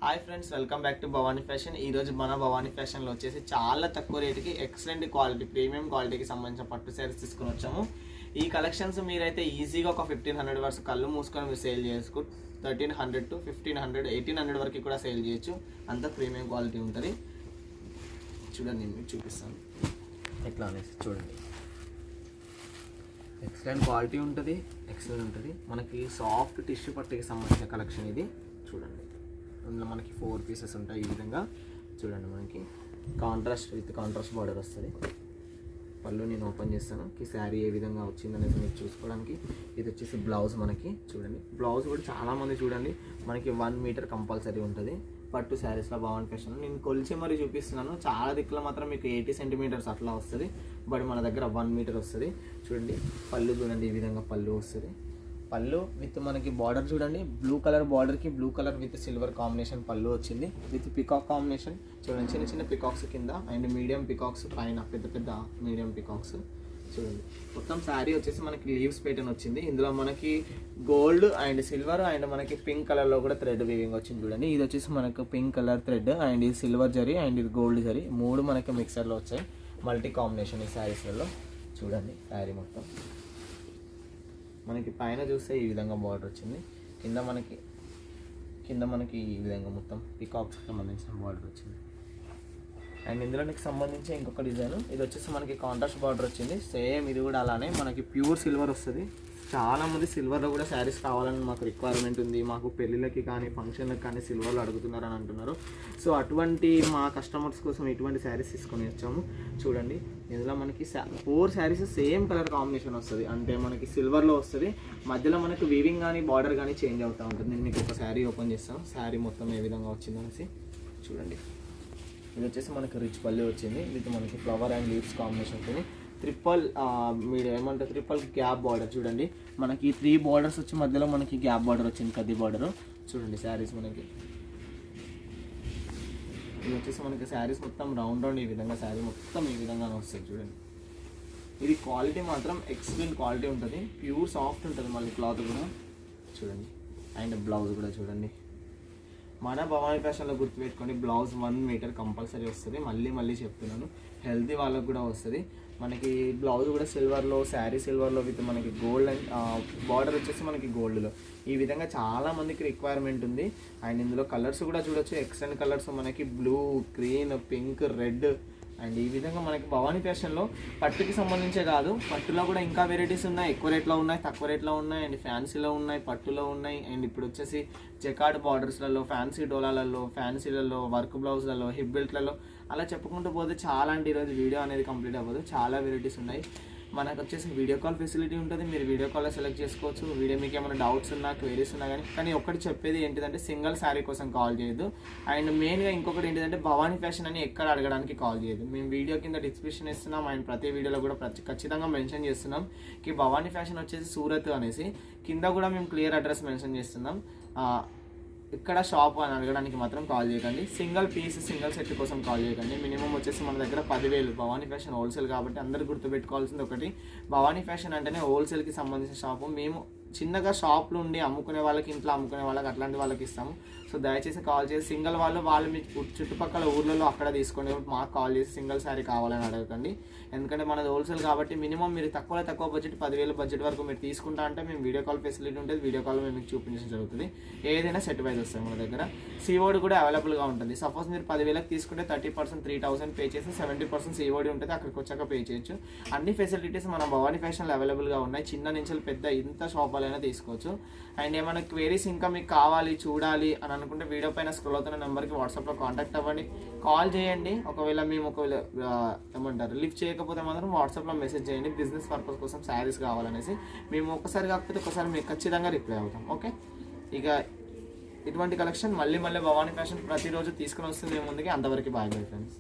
Hi friends, welcome back to Bhavani fashion. ఈ రోజు మన భవానీ ఫ్యాషన్లో వచ్చేసి చాలా తక్కువ రేటుకి ఎక్సలెంట్ క్వాలిటీ, ప్రీమియం క్వాలిటీకి సంబంధించిన పట్టు శారీస్ తీసుకొని వచ్చాము. ఈ కలెక్షన్స్ మీరైతే ఈజీగా ఒక 1500 వరకు కళ్ళు మూసుకొని మీరు సేల్ చేసుకో. 1300 to 1500, 1800 వరకు కూడా సేల్ చేయొచ్చు. అంత ప్రీమియం క్వాలిటీ ఉంటుంది. చూడండి, నేను మీకు చూపిస్తాను ఎట్లా అనేసి. చూడండి, ఎక్సలెంట్ క్వాలిటీ ఉంటుంది, ఎక్సలెంట్ ఉంటుంది. మనకి సాఫ్ట్ టిష్యూ పట్టుకి సంబంధించిన కలెక్షన్ ఇది. చూడండి, అందులో మనకి 4 పీసెస్ ఉంటాయి. ఈ విధంగా చూడండి, మనకి కాంట్రాస్ట్ బార్డర్ వస్తుంది. పళ్ళు నేను ఓపెన్ చేస్తాను, శారీ ఏ విధంగా వచ్చిందనేది మీరు చూసుకోవడానికి. ఇది వచ్చేసి బ్లౌజ్. మనకి చూడండి, బ్లౌజ్ కూడా చాలామంది చూడండి మనకి 1 మీటర్ కంపల్సరీ ఉంటుంది పట్టు శారీస్లో. భవానీ ఫ్యాషన్ నేను కొలిచి మరీ చూపిస్తున్నాను. చాలా దిక్కులో మాత్రం మీకు 80 సెంటీమీటర్స్ అట్లా వస్తుంది, బట్ మన దగ్గర 1 మీటర్ వస్తుంది. చూడండి, పళ్ళు చూడండి, ఈ విధంగా పళ్ళు వస్తుంది. పళ్ళు విత్ మనకి బార్డర్ చూడండి, బ్లూ కలర్ బార్డర్కి blue colour with silver combination పళ్ళు వచ్చింది. విత్ పికాక్ కాంబినేషన్ చూడండి, చిన్న చిన్న పికాక్స్ కింద అండ్ మీడియం పికాక్స్ పైన, పెద్ద పెద్ద మీడియం పికాక్స్. చూడండి, మొత్తం శారీ వచ్చేసి మనకి లీవ్స్ ప్యాటర్న్ వచ్చింది. ఇందులో మనకి గోల్డ్ అండ్ సిల్వర్ అండ్ మనకి పింక్ కలర్లో కూడా థ్రెడ్ వీవింగ్ వచ్చింది. చూడండి, ఇది వచ్చేసి మనకు పింక్ కలర్ థ్రెడ్ అండ్ ఇది సిల్వర్ జరీ అండ్ ఇది గోల్డ్ జరీ, 3 మనకి మిక్సర్లో వచ్చాయి. మల్టీ కాంబినేషన్ ఈ శారీస్లలో. చూడండి, శారీ మొత్తం మనకి పైన చూస్తే ఈ విధంగా బార్డర్ వచ్చింది, కింద మనకి ఈ విధంగా మొత్తం పికాక్స్కి సంబంధించిన బార్డర్ వచ్చింది. అండ్ ఇందులో నీకు సంబంధించి ఇంకొక డిజైన్, ఇది వచ్చేసి మనకి కాంట్రాస్ట్ బార్డర్ వచ్చింది. సేమ్ ఇది కూడా అలానే మనకి ప్యూర్ సిల్వర్ వస్తుంది. చాలామంది సిల్వర్లో కూడా శారీస్ కావాలని మాకు రిక్వైర్మెంట్ ఉంది, మాకు పెళ్ళిళ్ళకి కానీ ఫంక్షన్లకు కానీ సిల్వర్లో అడుగుతున్నారు అని అంటున్నారు. సో అటువంటి మా కస్టమర్స్ కోసం ఇటువంటి శారీస్ తీసుకొని వచ్చాము. చూడండి, ఇందులో మనకి 4 శారీస్ సేమ్ కలర్ కాంబినేషన్ వస్తుంది, అంటే మనకి సిల్వర్లో వస్తుంది. మధ్యలో మనకి వీవింగ్ కానీ బార్డర్ కానీ చేంజ్ అవుతూ ఉంటుంది. నేను మీకు ఒక శారీ ఓపెన్ చేస్తాను, శారీ మొత్తం ఏ విధంగా వచ్చిందనేసి. చూడండి, ఇది వచ్చేసి మనకి రిచ్ పల్లి వచ్చింది విత్ మనకి ఫ్లవర్ అండ్ లీవ్స్ కాంబినేషన్తో మీరు ఏమంటారు ట్రిపుల్ గ్యాప్ బార్డర్. చూడండి, మనకి 3 బార్డర్స్ వచ్చి మధ్యలో మనకి గ్యాప్ బార్డర్ వచ్చింది, కద్ది బార్డర్. చూడండి, శారీస్ మనకి ఇది వచ్చేసి మనకి శారీస్ మొత్తం రౌండ్ ఈ విధంగా శారీ మొత్తం ఈ విధంగానే వస్తుంది. చూడండి, ఇది క్వాలిటీ మాత్రం ఎక్సలెంట్ క్వాలిటీ ఉంటుంది, ప్యూర్ సాఫ్ట్ ఉంటుంది. మళ్ళీ క్లాత్ కూడా చూడండి, అండ్ బ్లౌజ్ కూడా చూడండి. మన భవానీ ఫ్యాషన్లో గుర్తుపెట్టుకోండి, బ్లౌజ్ 1 మీటర్ కంపల్సరీ వస్తుంది. మళ్ళీ చెప్తున్నాను, హెల్తీ వాళ్ళకు కూడా వస్తుంది. మనకి బ్లౌజ్ కూడా సిల్వర్లో, శారీ సిల్వర్లో విత్ మనకి గోల్డ్ అండ్ బార్డర్ వచ్చేసి మనకి గోల్డ్లో. ఈ విధంగా చాలా మందికి రిక్వైర్మెంట్ ఉంది. అండ్ ఇందులో కలర్స్ కూడా చూడొచ్చు, ఎక్సలెంట్ కలర్స్ మనకి blue, green, pink, red. And ఈ విధంగా మనకి భవానీ ఫ్యాషన్లో పట్టుకి సంబంధించే కాదు, పట్టులో కూడా ఇంకా వెరైటీస్ ఉన్నాయి. ఎక్కువ రేట్లో ఉన్నాయి, తక్కువ రేట్లో ఉన్నాయి, అండ్ ఫ్యాన్సీలో ఉన్నాయి, పట్టులో ఉన్నాయి. అండ్ ఇప్పుడు వచ్చేసి జకార్డ్ బార్డర్స్లలో, ఫ్యాన్సీ డోలాలలో, ఫ్యాన్సీలలో, వర్క్ బ్లౌజ్లలో, హిప్ బెల్ట్లలో అలా చెప్పుకుంటూ పోతే చాలా. అంటే ఈరోజు వీడియో అనేది కంప్లీట్ అవ్వదు, చాలా వెరైటీస్ ఉన్నాయి. మనకు వచ్చేసి వీడియో కాల్ ఫెసిలిటీ ఉంటుంది, మీరు వీడియో కాల్లో సెలెక్ట్ చేసుకోవచ్చు. వీడియో మీకు ఏమైనా డౌట్స్ ఉన్నా, క్వైరీస్ ఉన్నా కానీ ఒకటి చెప్పేది ఏంటిదంటే సింగిల్ శారీ కోసం కాల్ చేయొద్దు. అండ్ మెయిన్గా ఇంకొకటి ఏంటిదంటే భవానీ ఫ్యాషన్ అని ఎక్కడ అడగడానికి కాల్ చేయదు. మేము వీడియో కింద డిస్క్రిప్షన్ ఇస్తున్నాం అండ్ ప్రతి వీడియోలో కూడా ఖచ్చితంగా మెన్షన్ చేస్తున్నాం కి భవానీ ఫ్యాషన్ వచ్చేసి సూరత్ అనేసి. కింద కూడా మేము క్లియర్ అడ్రస్ మెన్షన్ చేస్తున్నాం. ఇక్కడ షాప్ అని అడగడానికి మాత్రం కాల్ చేయకండి. సింగిల్ పీస్, సింగిల్ సెట్ కోసం కాల్ చేయకండి. మినిమం వచ్చేసి మన దగ్గర 10,000. భవానీ ఫ్యాషన్ హోల్సేల్ కాబట్టి అందరూ గుర్తుపెట్టుకోవాల్సింది ఒకటి, భవానీ ఫ్యాషన్ అంటేనే హోల్సేల్కి సంబంధించిన షాపు. మేము చిన్నగా షాప్లో ఉండి అమ్ముకునే వాళ్ళకి, ఇంట్లో అమ్ముకునే వాళ్ళకి, అట్లాంటి వాళ్ళకి ఇస్తాము. సో దయచేసి కాల్ చేసి సింగిల్ వాళ్ళు మీ చుట్టుపక్కల ఊర్లలో అక్కడ తీసుకోండి. మాకు కాల్ చేసి సింగిల్ శారీ కావాలని అడగకండి, ఎందుకంటే మనది హోల్సేల్ కాబట్టి. మినిమం మీరు తక్కువ బడ్జెట్ 10,000 బడ్జెట్ వరకు మీరు తీసుకుంటా అంటే మేము వీడియో కాల్ ఫెసిలిటీ ఉంటుంది. వీడియో కాల్ మేము మీకు చూపించడం జరుగుతుంది. ఏదైనా సెట్ వైజ్ వస్తాయి మన దగ్గర. సిఓడి కూడా అవైలబుల్గా ఉంటుంది. సపోజ్ మీరు 10,000కి తీసుకుంటే 30% 3,000 పే చేసి 70% సిఓడి ఉంటుంది, అక్కడికి వచ్చాక పే చేయొచ్చు. అన్ని ఫెసిలిటీస్ మన భవానీ ఫ్యాషన్లో అవైలబుల్గా ఉన్నాయి. చిన్న నుంచి పెద్ద ఇంత షాప్ అయినా తీసుకోవచ్చు. అండ్ ఏమైనా క్వైరీస్ ఇంకా మీకు కావాలి, చూడాలి అని అనుకుంటే వీడియో పైన స్క్రోల్ అవుతున్న నెంబర్కి వాట్సాప్లో కాంటాక్ట్ అవ్వండి, కాల్ చేయండి. ఒకవేళ ఏమంటారు లిఫ్ట్ చేయకపోతే మాత్రం వాట్సాప్లో మెసేజ్ చేయండి. బిజినెస్ పర్పస్ కోసం శారీస్ కావాలనేసి మేము ఒకసారి కాకపోతే ఒకసారి మీకు ఖచ్చితంగా రిప్లై అవుతాం. ఓకే, ఇక ఇటువంటి కలెక్షన్ మళ్ళీ భవానీ ఫ్యాషన్ ప్రతిరోజు తీసుకుని వస్తుంది ముందుకి. అంతవరకు బాయ్ ఫ్రెండ్స్.